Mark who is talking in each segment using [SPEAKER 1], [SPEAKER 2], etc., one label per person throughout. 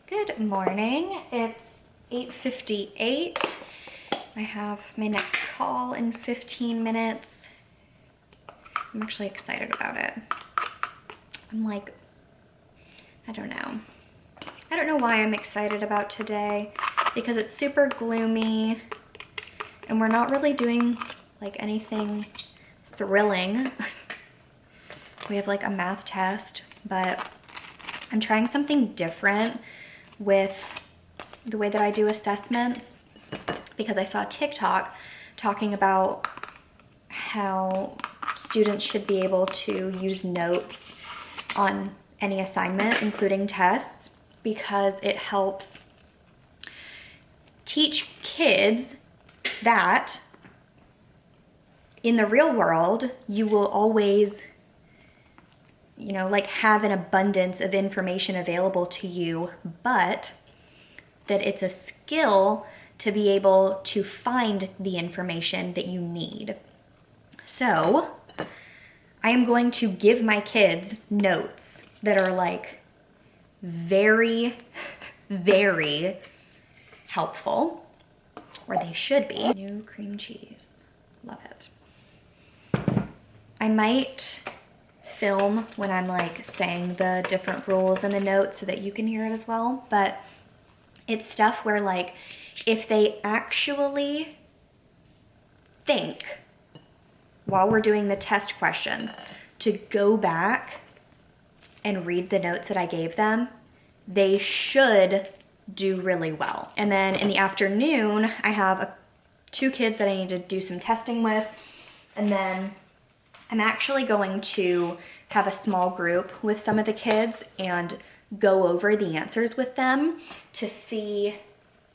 [SPEAKER 1] Good morning. It's 8:58. I have my next call in 15 minutes. I'm actually excited about it. I'm like, I don't know. I don't know why I'm excited about today, because it's super gloomy and we're not really doing like anything thrilling. We have like a math test, but I'm trying something different with the way that I do assessments, because I saw TikTok talking about how students should be able to use notes on any assignment, including tests, because it helps teach kids that in the real world, you will always, you know, like have an abundance of information available to you, but that it's a skill to be able to find the information that you need. So I am going to give my kids notes that are like very, very helpful, or they should be. New cream cheese, love it. I might film when I'm like saying the different rules in the notes so that you can hear it as well, but it's stuff where like if they actually think while we're doing the test questions to go back and read the notes that I gave them, they should do really well. And then in the afternoon, I have two kids that I need to do some testing with, and then I'm actually going to have a small group with some of the kids and go over the answers with them to see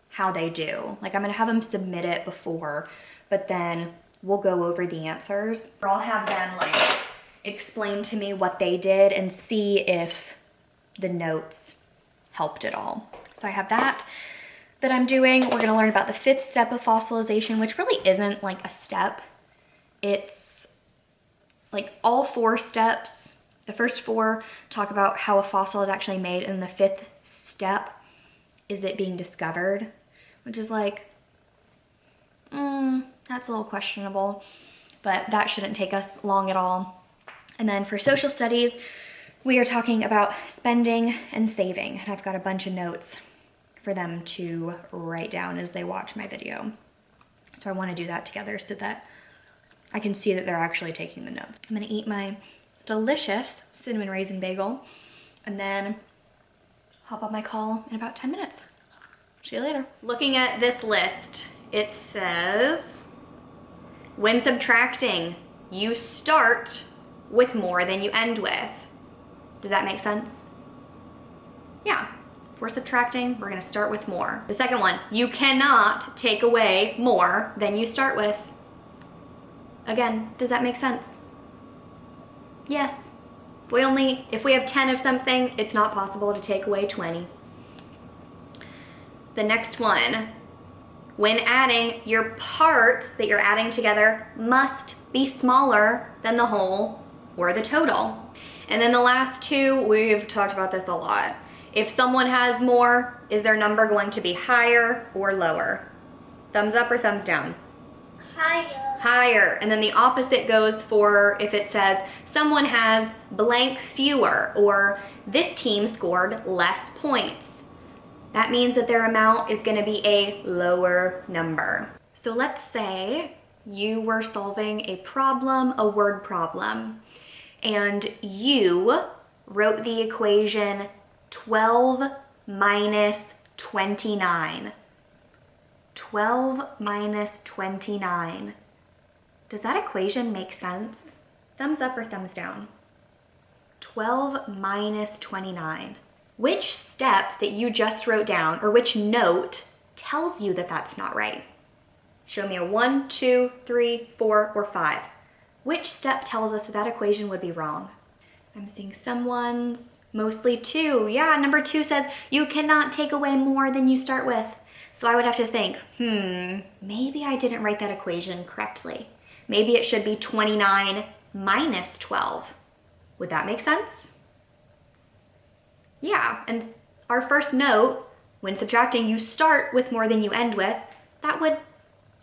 [SPEAKER 1] how they do. Like I'm gonna have them submit it before, but then we'll go over the answers. Or I'll have them like explain to me what they did and see if the notes helped at all. So I have that I'm doing. We're gonna learn about the 5th step of fossilization, which really isn't like a step. It's like all 4 steps. The first 4 talk about how a fossil is actually made, and the 5th step is it being discovered, which is like, that's a little questionable, but that shouldn't take us long at all. And then for social studies, we are talking about spending and saving, and I've got a bunch of notes for them to write down as they watch my video. So I want to do that together so that I can see that they're actually taking the notes. I'm gonna eat my delicious cinnamon raisin bagel and then hop on my call in about 10 minutes. See you later. Looking at this list, it says, when subtracting, you start with more than you end with. Does that make sense? Yeah. If we're subtracting, we're gonna start with more. The second one, you cannot take away more than you start with. Again, does that make sense? Yes. If we have 10 of something, it's not possible to take away 20. The next one, when adding, your parts that you're adding together must be smaller than the whole or the total. And then the last 2, we've talked about this a lot. If someone has more, is their number going to be higher or lower? Thumbs up or thumbs down?
[SPEAKER 2] Higher.
[SPEAKER 1] Higher. And then the opposite goes for if it says someone has blank fewer, or this team scored less points. That means that their amount is going to be a lower number. So let's say you were solving a problem, a word problem, and you wrote the equation 12 minus 29. 12 minus 29. Does that equation make sense? Thumbs up or thumbs down? 12 minus 29. Which step that you just wrote down, or which note, tells you that that's not right? Show me a 1, 2, 3, 4, or 5. Which step tells us that that equation would be wrong? I'm seeing someone's, mostly 2. Yeah, number 2 says you cannot take away more than you start with. So I would have to think, maybe I didn't write that equation correctly. Maybe it should be 29 minus 12. Would that make sense? Yeah, and our first note, when subtracting, you start with more than you end with. That would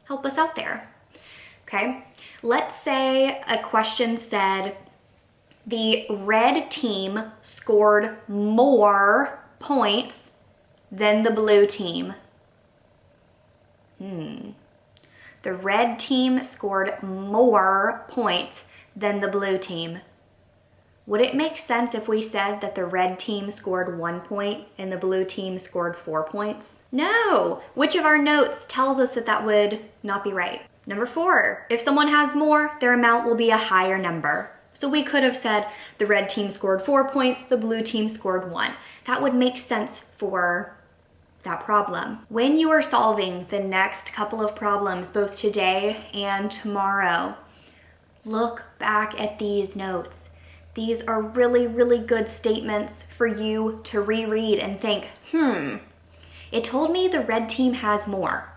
[SPEAKER 1] help us out there, okay? Let's say a question said, the red team scored more points than the blue team. The red team scored more points than the blue team. Would it make sense if we said that the red team scored 1 point and the blue team scored 4 points? No! Which of our notes tells us that that would not be right? Number 4, if someone has more, their amount will be a higher number. So we could have said the red team scored 4 points, the blue team scored 1. That would make sense for that problem. When you are solving the next couple of problems, both today and tomorrow, look back at these notes. These are really, really good statements for you to reread and think, it told me the red team has more.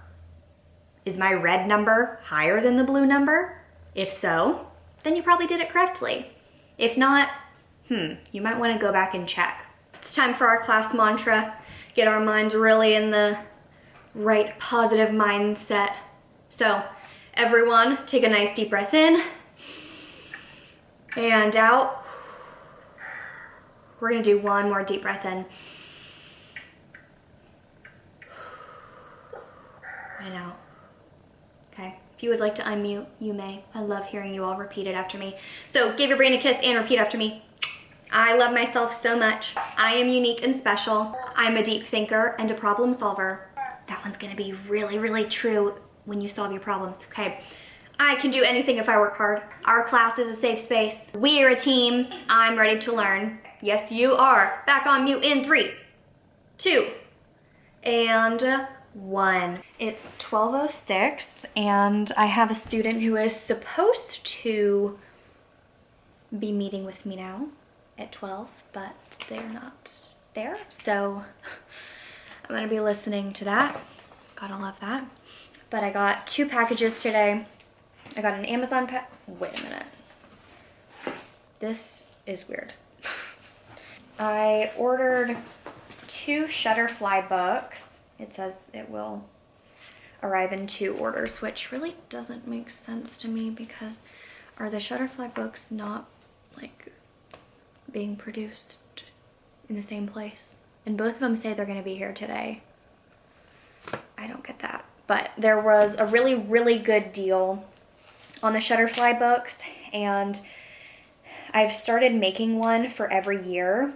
[SPEAKER 1] Is my red number higher than the blue number? If so, then you probably did it correctly. If not, you might want to go back and check. It's time for our class mantra. Get our minds really in the right positive mindset. So everyone, take a nice deep breath in and out. We're gonna do one more deep breath in and out. Okay, if you would like to unmute, you may. I love hearing you all repeat it after me. So give your brain a kiss and repeat after me. I love myself so much. I am unique and special. I'm a deep thinker and a problem solver. That one's gonna be really, really true when you solve your problems, okay? I can do anything if I work hard. Our class is a safe space. We're a team. I'm ready to learn. Yes, you are. Back on mute in 3, 2, and 1. It's 12:06 and I have a student who is supposed to be meeting with me now at 12, but they're not there. So I'm gonna be listening to that. Gotta love that. But I got 2 packages today. I got an Amazon wait a minute. This is weird. I ordered 2 Shutterfly books. It says it will arrive in 2 orders, which really doesn't make sense to me because are the Shutterfly books not like being produced in the same place? And both of them say they're gonna be here today. I don't get that. But there was a really, really good deal on the Shutterfly books and I've started making one for every year.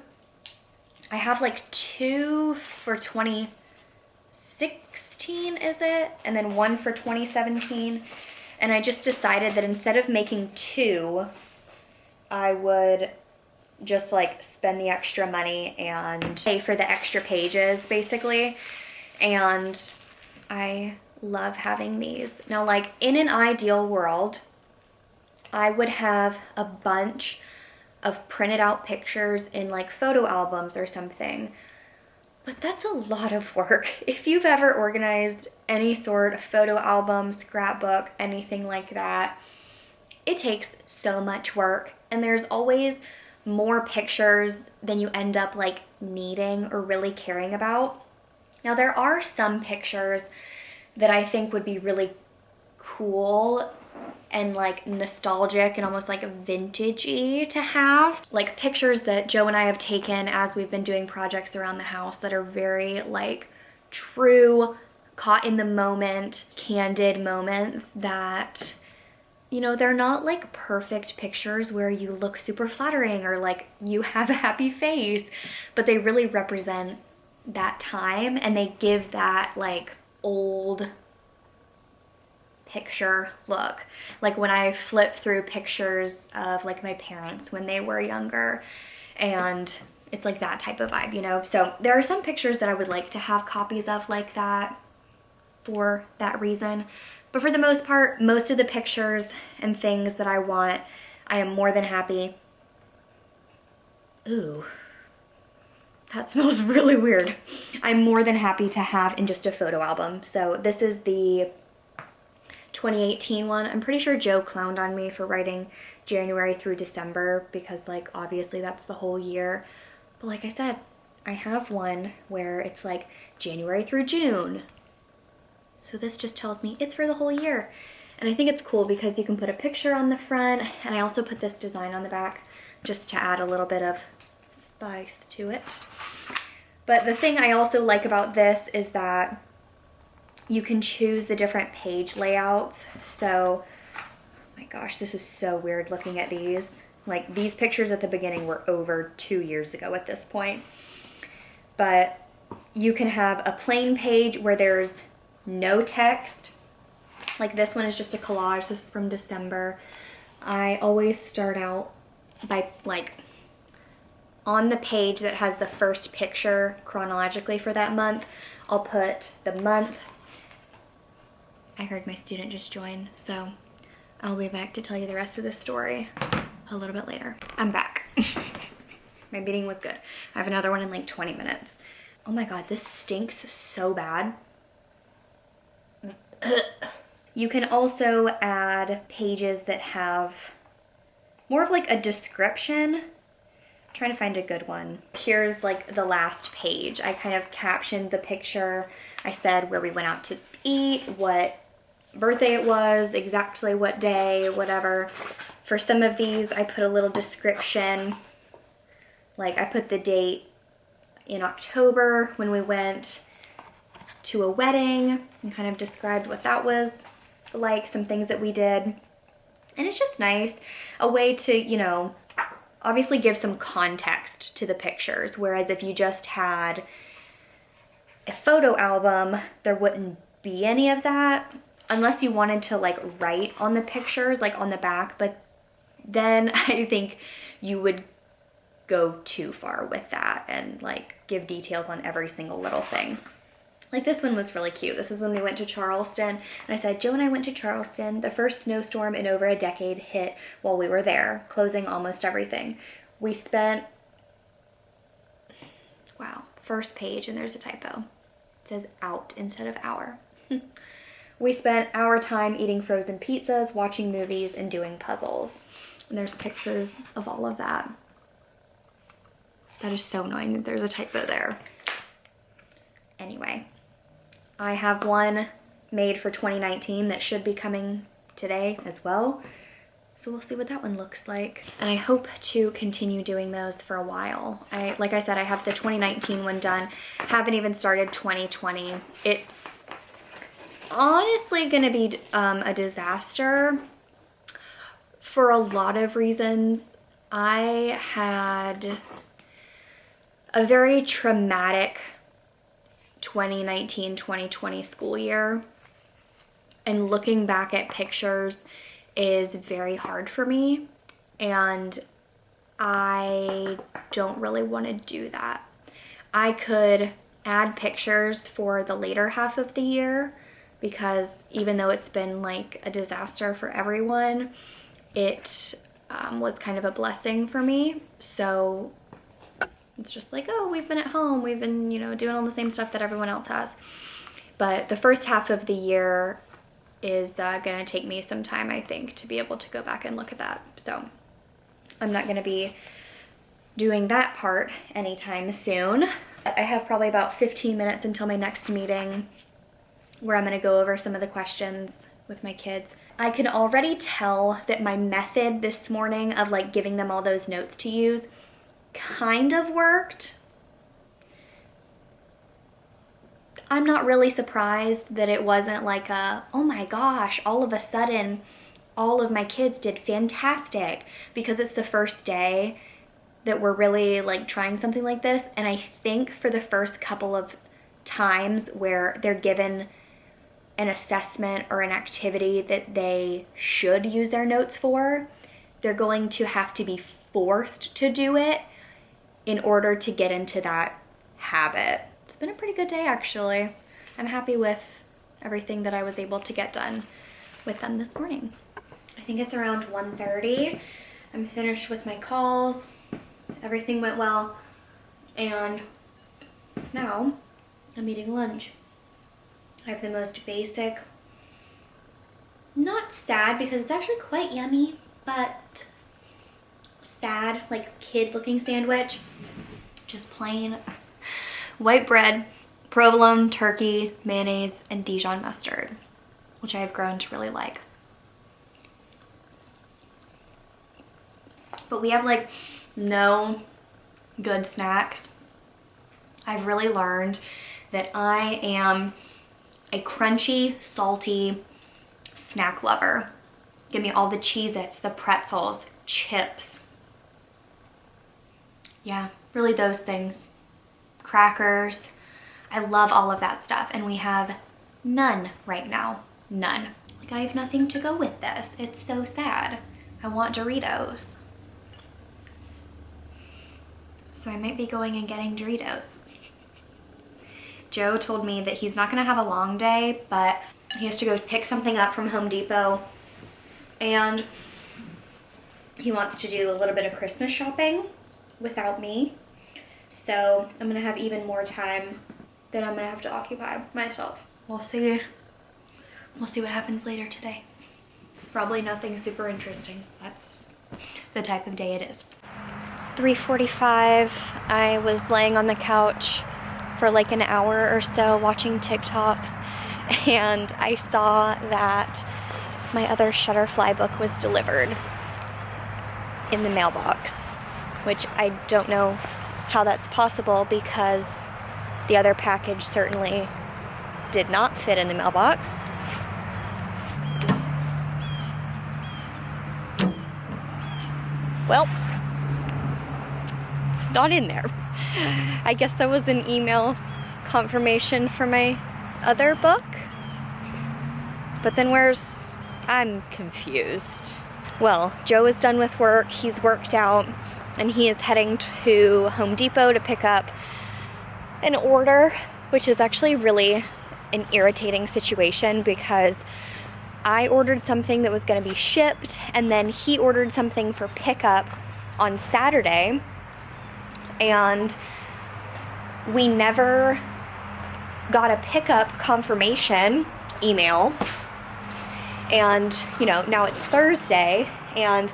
[SPEAKER 1] I have like 2 for 2016, is it? And then 1 for 2017. And I just decided that instead of making 2, I would just like spend the extra money and pay for the extra pages basically. And I love having these. Now, like in an ideal world, I would have a bunch of printed out pictures in like photo albums or something. But that's a lot of work. If you've ever organized any sort of photo album, scrapbook, anything like that, it takes so much work. And there's always more pictures than you end up like needing or really caring about. Now there are some pictures that I think would be really cool and like nostalgic and almost like vintagey to have. Like pictures that Joe and I have taken as we've been doing projects around the house that are very like true, caught in the moment, candid moments that, you know, they're not like perfect pictures where you look super flattering or like you have a happy face, but they really represent that time and they give that like old picture look. Like when I flip through pictures of like my parents when they were younger, and it's like that type of vibe, you know? So there are some pictures that I would like to have copies of like that for that reason. But for the most part, most of the pictures and things that I want, I am more than happy. Ooh, that smells really weird. I'm more than happy to have in just a photo album. So this is the 2018 one. I'm pretty sure Joe clowned on me for writing January through December because like obviously that's the whole year. But like I said, I have one where it's like January through June. So this just tells me it's for the whole year. And I think it's cool because you can put a picture on the front, and I also put this design on the back just to add a little bit of spice to it. But the thing I also like about this is that you can choose the different page layouts. So, oh my gosh, this is so weird looking at these. Like, these pictures at the beginning were over 2 years ago at this point. But you can have a plain page where there's no text. Like this one is just a collage. This is from December. I always start out by like on the page that has the first picture chronologically for that month, I'll put the month. I heard my student just join, so I'll be back to tell you the rest of this story a little bit later. I'm back. My meeting was good. I have another one in like 20 minutes. Oh my God, this stinks so bad. You can also add pages that have more of like a description. I'm trying to find a good one. Here's like the last page. I kind of captioned the picture. I said where we went out to eat, what birthday it was, exactly what day, whatever. For some of these, I put a little description. Like I put the date in October when we went to a wedding and kind of described what that was like, some things that we did. And it's just nice, a way to, you know, obviously give some context to the pictures. Whereas if you just had a photo album, there wouldn't be any of that unless you wanted to like write on the pictures, like on the back. But then I think you would go too far with that and like give details on every single little thing. Like this one was really cute. This is when we went to Charleston, and I said, Joe and I went to Charleston. The first snowstorm in over a decade hit while we were there, closing almost everything. We spent, wow, first page, and there's a typo. It says out instead of hour. We spent our time eating frozen pizzas, watching movies, and doing puzzles. And there's pictures of all of that. That is so annoying that there's a typo there. Anyway, I have one made for 2019 that should be coming today as well. So we'll see what that one looks like. And I hope to continue doing those for a while. Like I said, I have the 2019 one done. Haven't even started 2020. It's honestly gonna be a disaster for a lot of reasons. I had a very traumatic 2019-2020 school year, and looking back at pictures is very hard for me, and I don't really want to do that. I could add pictures for the later half of the year, because even though it's been like a disaster for everyone, it was kind of a blessing for me. So it's just like, oh, we've been at home, we've been, you know, doing all the same stuff that everyone else has. But the first half of the year is gonna take me some time, I think, to be able to go back and look at that. So I'm not gonna be doing that part anytime soon. I have probably about 15 minutes until my next meeting where I'm gonna go over some of the questions with my kids. I can already tell that my method this morning of like giving them all those notes to use kind of worked. I'm not really surprised that it wasn't like a, oh my gosh, all of a sudden all of my kids did fantastic, because it's the first day that we're really like trying something like this. And I think for the first couple of times where they're given an assessment or an activity that they should use their notes for, they're going to have to be forced to do it in order to get into that habit. It's been a pretty good day, actually. I'm happy with everything that I was able to get done with them this morning. I think it's around 1:30. I'm finished with my calls. Everything went well. And now I'm eating lunch. I have the most basic, not sad because it's actually quite yummy, but sad, like kid looking sandwich. Just plain white bread, provolone, turkey, mayonnaise, and Dijon mustard, which I have grown to really like. But we have like no good snacks. I've really learned that I am a crunchy, salty snack lover. Give me all the Cheez-Its, the pretzels, chips. Yeah, really those things. Crackers. I love all of that stuff, and we have none right now. None. Like, I have nothing to go with this. It's so sad. I want Doritos. So I might be going and getting Doritos. Joe told me that he's not gonna have a long day, but he has to go pick something up from Home Depot, and he wants to do a little bit of Christmas shopping without me. So I'm gonna have even more time that I'm gonna have to occupy myself. We'll see. We'll see what happens later today. Probably nothing super interesting. That's the type of day it is. It's 3:45. I was laying on the couch for like an hour or so watching TikToks, and I saw that my other Shutterfly book was delivered in the mailbox, which I don't know how that's possible because the other package certainly did not fit in the mailbox. Well, it's not in there. I guess that was an email confirmation for my other book. But then I'm confused. Well, Joe is done with work, he's worked out, and he is heading to Home Depot to pick up an order, which is actually really an irritating situation because I ordered something that was gonna be shipped, and then he ordered something for pickup on Saturday, and we never got a pickup confirmation email. And you know, now it's Thursday, and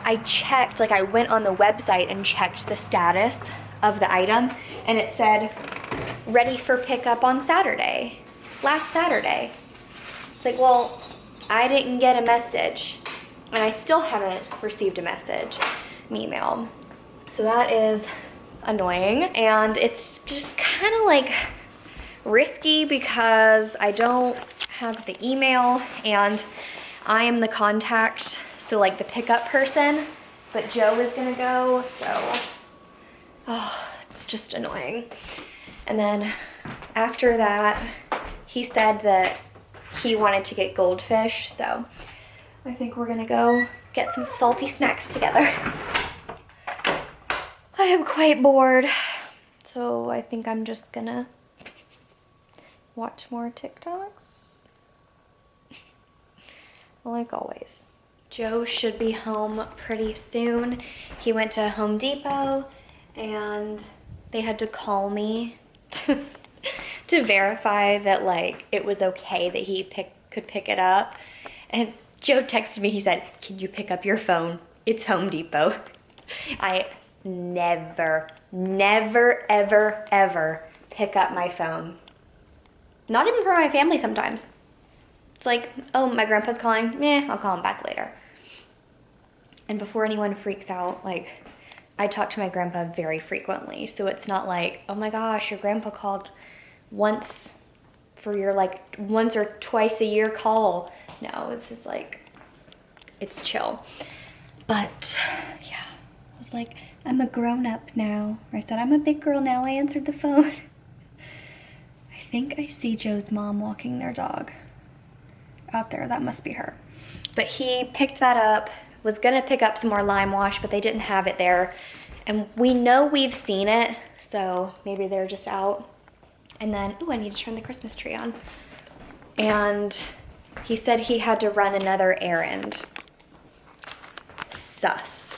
[SPEAKER 1] I checked, like I went on the website and checked the status of the item, and it said ready for pickup on Saturday, last Saturday. It's like, well, I didn't get a message, and I still haven't received a message, an email. So that is annoying, and it's just kind of like risky because I don't have the email and I am the contact, so like the pickup person, but Joe is gonna go, so it's just annoying. And then after that, he said that he wanted to get goldfish, so I think we're gonna go get some salty snacks together. I am quite bored, so I think I'm just gonna watch more TikToks, like always. Joe should be home pretty soon. He went to Home Depot and they had to call me to verify that like it was okay that he could pick it up. And Joe texted me, he said, "Can you pick up your phone? It's Home Depot." I never, ever, ever pick up my phone. Not even for my family sometimes. It's like, oh, my grandpa's calling, I'll call him back later. And before anyone freaks out, like, I talk to my grandpa very frequently, so it's not like, oh my gosh, your grandpa called once for your like once or twice a year call. No, it's just like, it's chill. But yeah, I was like, I'm a grown up now. Or I said, I'm a big girl now, I answered the phone. I think I see Joe's mom walking their dog out there. That must be her. But he picked that up, was gonna pick up some more lime wash, but they didn't have it there. And we know we've seen it, so maybe they're just out. And then, ooh, I need to turn the Christmas tree on. And he said he had to run another errand. Sus.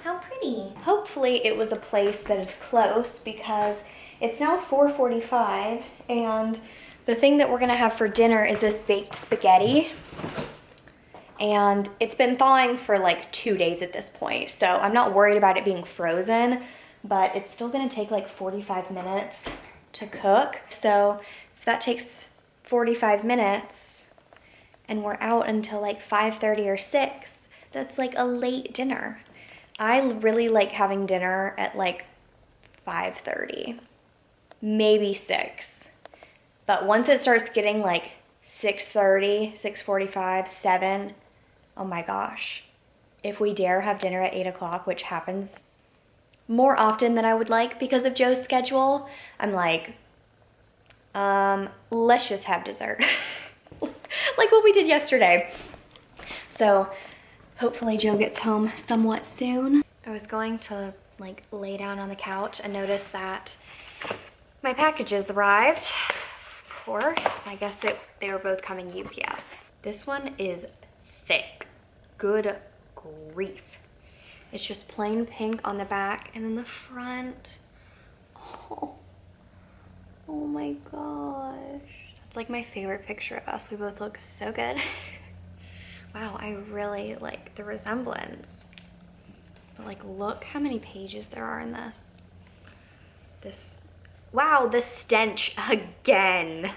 [SPEAKER 1] How pretty. Hopefully it was a place that is close because it's now 4:45 and the thing that we're gonna have for dinner is this baked spaghetti. and it's been thawing for like 2 days at this point. So I'm not worried about it being frozen, but it's still gonna take like 45 minutes to cook. So if that takes 45 minutes and we're out until like 5:30 or 6, that's like a late dinner. I really like having dinner at like 5:30, maybe 6. But once it starts getting like 6:30, 6:45, 7, oh my gosh. If we dare have dinner at 8 o'clock, which happens more often than I would like because of Joe's schedule, I'm like, let's just have dessert. Like what we did yesterday. So hopefully Joe gets home somewhat soon. I was going to like lay down on the couch and notice that my packages arrived. Of course, I guess they were both coming UPS. This one is thick. Good grief. It's just plain pink on the back, and then the front. Oh my gosh. That's like my favorite picture of us. We both look so good. Wow, I really like the resemblance. But like, look how many pages there are in this. Wow, the stench again.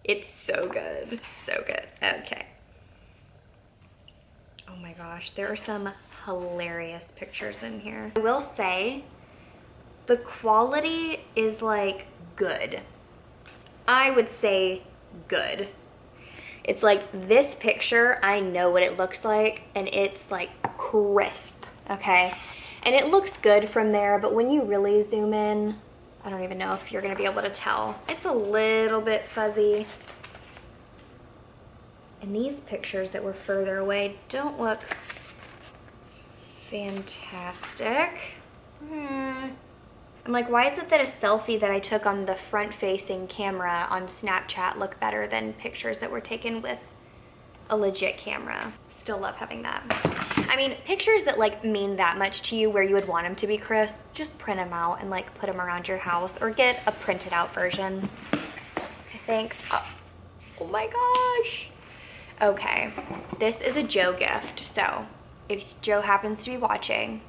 [SPEAKER 1] It's so good, so good. Okay. Oh my gosh, there are some hilarious pictures in here. I will say, the quality is like good. I would say good. It's like this picture, I know what it looks like, and it's like crisp, okay? And it looks good from there, but when you really zoom in, I don't even know if you're gonna be able to tell. It's a little bit fuzzy. And these pictures that were further away don't look fantastic. I'm like, why is it that a selfie that I took on the front-facing camera on Snapchat look better than pictures that were taken with a legit camera? Still love having that. I mean, pictures that like mean that much to you where you would want them to be crisp, just print them out and like put them around your house or get a printed out version, I think. Oh my gosh. Okay, this is a Joe gift. So if Joe happens to be watching,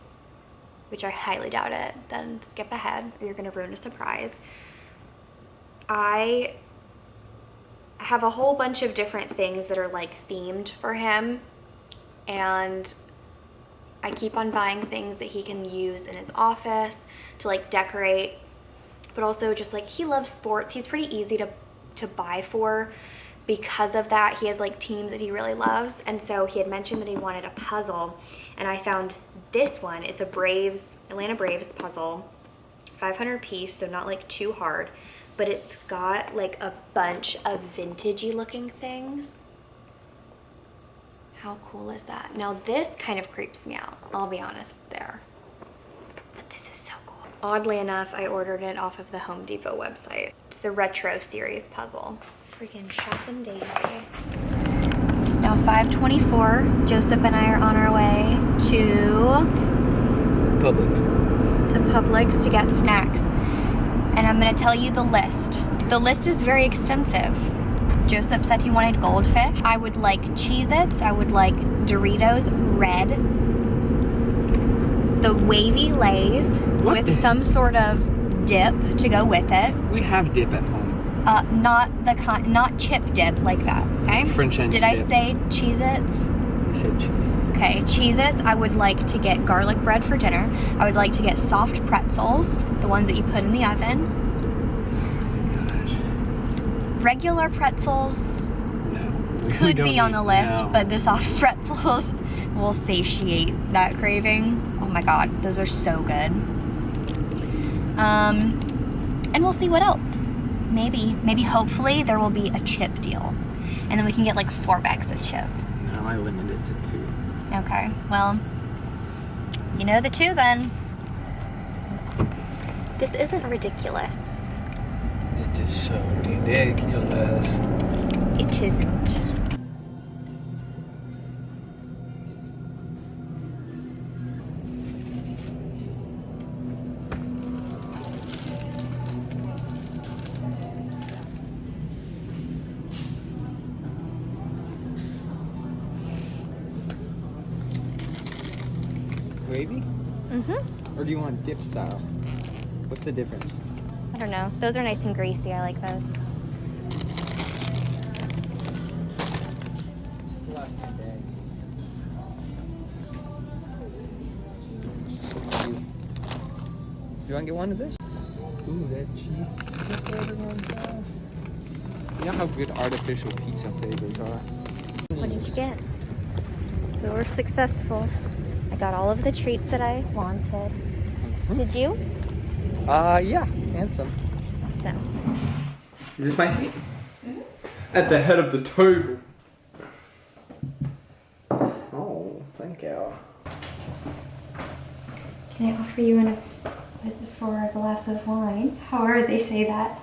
[SPEAKER 1] which I highly doubt it, then skip ahead or you're gonna ruin a surprise. I have a whole bunch of different things that are like themed for him, and I keep on buying things that he can use in his office to like decorate, but also just like he loves sports. He's pretty easy to buy for because of that. He has like teams that he really loves, and so he had mentioned that he wanted a puzzle, and I found this one. It's a Atlanta Braves puzzle, 500 piece, so not like too hard, but it's got like a bunch of vintagey looking things. How cool is that? Now this kind of creeps me out, I'll be honest there, but this is so cool. Oddly enough, I ordered it off of the Home Depot website. It's the Retro Series puzzle. Freaking shopping daisy. It's now 5:24. Joseph and I are on our way to Publix to get snacks. And I'm gonna tell you the list. The list is very extensive. Joseph said he wanted goldfish. I would like Cheez-Its. I would like Doritos Red. The wavy Lays with some sort of dip to go with it.
[SPEAKER 2] We have dip at home.
[SPEAKER 1] Not chip dip like that, okay?
[SPEAKER 2] French onion
[SPEAKER 1] dip. Did I say Cheez-Its?
[SPEAKER 2] You said Cheez-Its.
[SPEAKER 1] Okay, Cheez-Its. I would like to get garlic bread for dinner. I would like to get soft pretzels, the ones that you put in the oven. Regular pretzels could be on the list, but the soft pretzels will satiate that craving. Oh my god, those are so good. And we'll see what else. Maybe hopefully there will be a chip deal, and then we can get like 4 bags of chips.
[SPEAKER 2] No, I limited it to 2.
[SPEAKER 1] Okay, well, you know the 2 then. This isn't ridiculous.
[SPEAKER 2] It is so ridiculous.
[SPEAKER 1] It isn't.
[SPEAKER 2] gravy?
[SPEAKER 1] Mm-hmm.
[SPEAKER 2] Or do you want dip style? What's the difference?
[SPEAKER 1] I don't know. Those are nice and greasy. I like those.
[SPEAKER 2] It's the last day. So cute. Do you want to get one of this? Ooh, that cheese pizza flavor one. You know how good artificial pizza flavors are?
[SPEAKER 1] What did you get? We were successful. I got all of the treats that I wanted. Did you?
[SPEAKER 2] Yeah, and some.
[SPEAKER 1] Awesome.
[SPEAKER 2] Is this my seat? At the head of the table. Oh, thank you.
[SPEAKER 1] Can I offer you for a glass of wine? However they say that.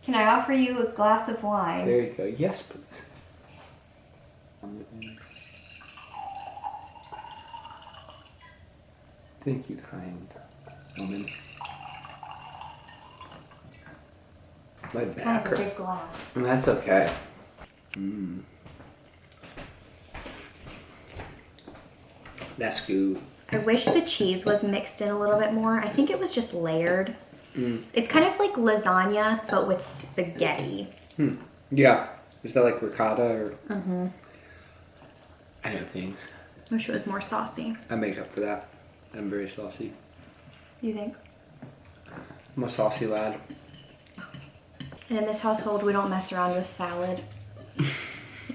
[SPEAKER 1] Can I offer you a glass of wine?
[SPEAKER 2] There you go. Yes, please. Thank you, kind woman. My
[SPEAKER 1] It's kind
[SPEAKER 2] back
[SPEAKER 1] of a big
[SPEAKER 2] hurts.
[SPEAKER 1] glass.
[SPEAKER 2] That's okay. Mmm. That's good.
[SPEAKER 1] I wish the cheese was mixed in a little bit more. I think it was just layered. It's kind of like lasagna, but with spaghetti.
[SPEAKER 2] Yeah. Is that like ricotta or?
[SPEAKER 1] Mm-hmm.
[SPEAKER 2] I know things.
[SPEAKER 1] Wish it was more saucy.
[SPEAKER 2] I make up for that. I'm very saucy.
[SPEAKER 1] You think?
[SPEAKER 2] I'm a saucy lad.
[SPEAKER 1] And in this household, we don't mess around with salad.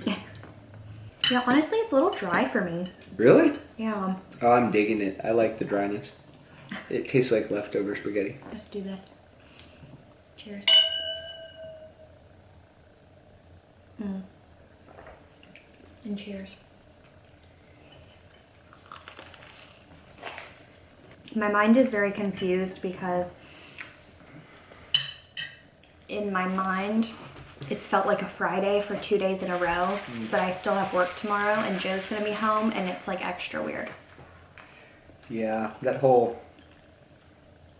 [SPEAKER 1] Yeah, honestly, it's a little dry for me.
[SPEAKER 2] Really?
[SPEAKER 1] Yeah.
[SPEAKER 2] Oh, I'm digging it. I like the dryness. It tastes like leftover spaghetti.
[SPEAKER 1] Let's do this. Cheers. And cheers. My mind is very confused because in my mind, it's felt like a Friday for 2 days in a row, but I still have work tomorrow and Joe's gonna be home and it's like extra weird.
[SPEAKER 2] Yeah, that whole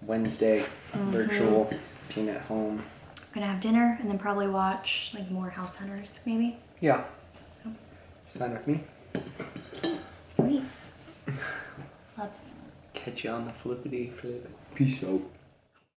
[SPEAKER 2] Wednesday virtual being at home.
[SPEAKER 1] I'm gonna have dinner and then probably watch like more House Hunters, maybe.
[SPEAKER 2] Yeah. It's fine with me.
[SPEAKER 1] Sweet. Loves.
[SPEAKER 2] Catch you on the flippity flip. Peace out.